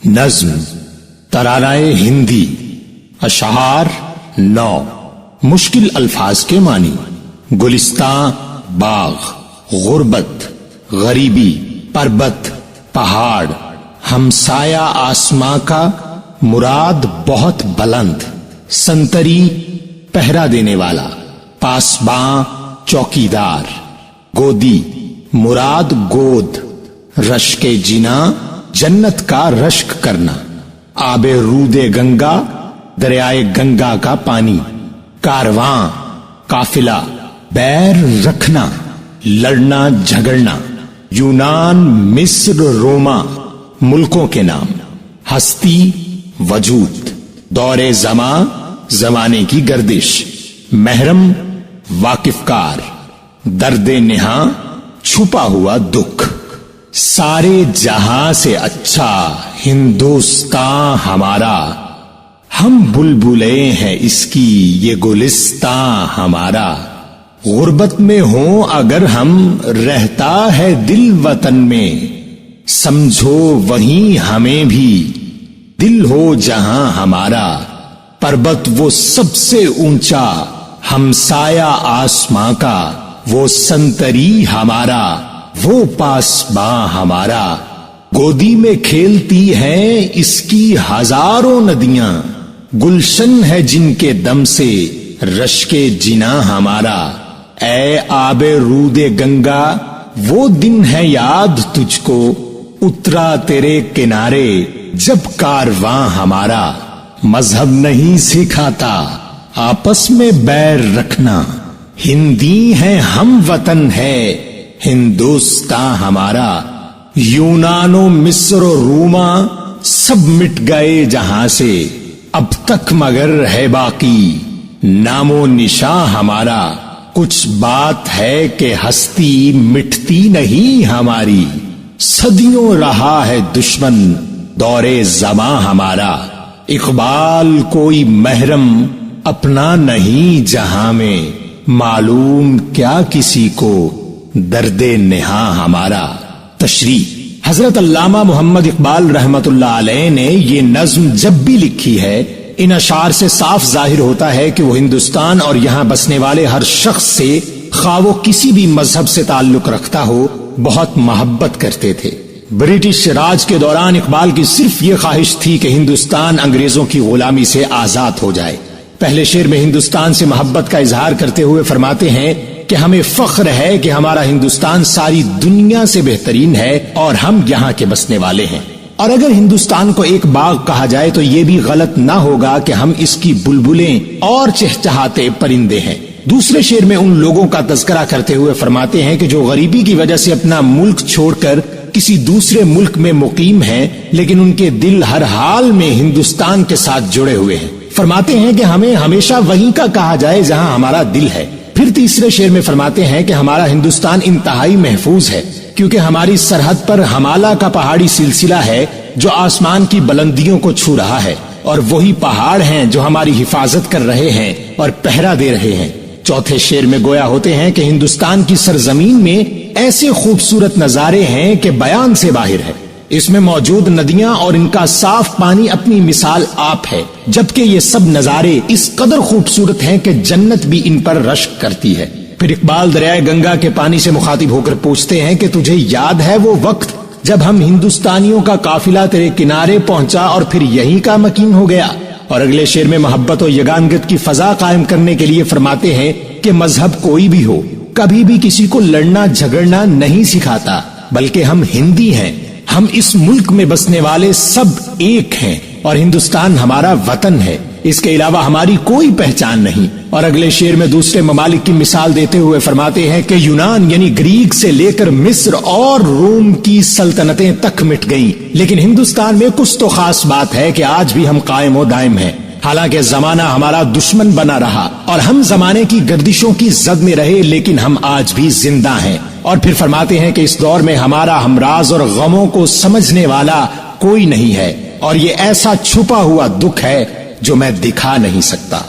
نظم ترانۂ ہندی اشعار 9 مشکل الفاظ کے معنی گلستان باغ غربت غریبی پربت پہاڑ ہمسایہ آسماں کا مراد بہت بلند سنتری پہرا دینے والا پاسباں چوکیدار گودی مراد گود رشک جنا جنت کا رشک کرنا آب رود گنگا دریائے گنگا کا پانی کارواں قافلہ بیر رکھنا لڑنا جھگڑنا یونان مصر روما ملکوں کے نام ہستی وجود دور زمان زمانے کی گردش محرم واقف کار درد نہاں چھپا ہوا دکھ سارے جہاں سے اچھا ہندوستان ہمارا ہم بلبلیں ہیں اس کی یہ گلستان ہمارا غربت میں ہوں اگر ہم رہتا ہے دل وطن میں سمجھو وہیں ہمیں بھی دل ہو جہاں ہمارا پربت وہ سب سے اونچا ہمسایہ آسماں کا وہ سنتری ہمارا وہ پاسباں ہمارا گودی میں کھیلتی ہیں اس کی ہزاروں ندیاں گلشن ہے جن کے دم سے رشک جنا ہمارا اے آب رود گنگا وہ دن ہے یاد تجھ کو اترا تیرے کنارے جب کارواں ہمارا مذہب نہیں سکھاتا آپس میں بیر رکھنا ہندی ہیں ہم وطن ہے ہندوستان ہمارا یونان و مصر و روما سب مٹ گئے جہاں سے اب تک مگر ہے باقی نام و نشاں ہمارا کچھ بات ہے کہ ہستی مٹتی نہیں ہماری صدیوں رہا ہے دشمن دور زماں ہمارا اقبال کوئی محرم اپنا نہیں جہاں میں معلوم کیا کسی کو درد نہاں ہمارا تشریح حضرت علامہ محمد اقبال رحمت اللہ علیہ نے یہ نظم جب بھی لکھی ہے ان اشعار سے صاف ظاہر ہوتا ہے کہ وہ ہندوستان اور یہاں بسنے والے ہر شخص سے خواہ وہ کسی بھی مذہب سے تعلق رکھتا ہو بہت محبت کرتے تھے برٹش راج کے دوران اقبال کی صرف یہ خواہش تھی کہ ہندوستان انگریزوں کی غلامی سے آزاد ہو جائے پہلے شعر میں ہندوستان سے محبت کا اظہار کرتے ہوئے فرماتے ہیں کہ ہمیں فخر ہے کہ ہمارا ہندوستان ساری دنیا سے بہترین ہے اور ہم یہاں کے بسنے والے ہیں اور اگر ہندوستان کو ایک باغ کہا جائے تو یہ بھی غلط نہ ہوگا کہ ہم اس کی بلبلیں اور چہچہاتے پرندے ہیں دوسرے شعر میں ان لوگوں کا تذکرہ کرتے ہوئے فرماتے ہیں کہ جو غریبی کی وجہ سے اپنا ملک چھوڑ کر کسی دوسرے ملک میں مقیم ہیں لیکن ان کے دل ہر حال میں ہندوستان کے ساتھ جڑے ہوئے ہیں فرماتے ہیں کہ ہمیں ہمیشہ وہیں کا کہا جائے جہاں ہمارا دل ہے پھر تیسرے شعر میں فرماتے ہیں کہ ہمارا ہندوستان انتہائی محفوظ ہے کیونکہ ہماری سرحد پر ہمالا کا پہاڑی سلسلہ ہے جو آسمان کی بلندیوں کو چھو رہا ہے اور وہی پہاڑ ہیں جو ہماری حفاظت کر رہے ہیں اور پہرا دے رہے ہیں چوتھے شعر میں گویا ہوتے ہیں کہ ہندوستان کی سرزمین میں ایسے خوبصورت نظارے ہیں کہ بیان سے باہر ہے اس میں موجود ندیاں اور ان کا صاف پانی اپنی مثال آپ ہے جبکہ یہ سب نظارے اس قدر خوبصورت ہیں کہ جنت بھی ان پر رشک کرتی ہے پھر اقبال دریائے گنگا کے پانی سے مخاطب ہو کر پوچھتے ہیں کہ تجھے یاد ہے وہ وقت جب ہم ہندوستانیوں کا قافلہ تیرے کنارے پہنچا اور پھر یہیں کا مکین ہو گیا اور اگلے شعر میں محبت و یگانگت کی فضا قائم کرنے کے لیے فرماتے ہیں کہ مذہب کوئی بھی ہو کبھی بھی کسی کو لڑنا جھگڑنا نہیں سکھاتا بلکہ ہم ہندی ہیں ہم اس ملک میں بسنے والے سب ایک ہیں اور ہندوستان ہمارا وطن ہے اس کے علاوہ ہماری کوئی پہچان نہیں اور اگلے شعر میں دوسرے ممالک کی مثال دیتے ہوئے فرماتے ہیں کہ یونان یعنی گریک سے لے کر مصر اور روم کی سلطنتیں تک مٹ گئیں لیکن ہندوستان میں کچھ تو خاص بات ہے کہ آج بھی ہم قائم و دائم ہیں حالانکہ زمانہ ہمارا دشمن بنا رہا اور ہم زمانے کی گردشوں کی زد میں رہے لیکن ہم آج بھی زندہ ہیں اور پھر فرماتے ہیں کہ اس دور میں ہمارا ہمراز اور غموں کو سمجھنے والا کوئی نہیں ہے اور یہ ایسا چھپا ہوا دکھ ہے جو میں دکھا نہیں سکتا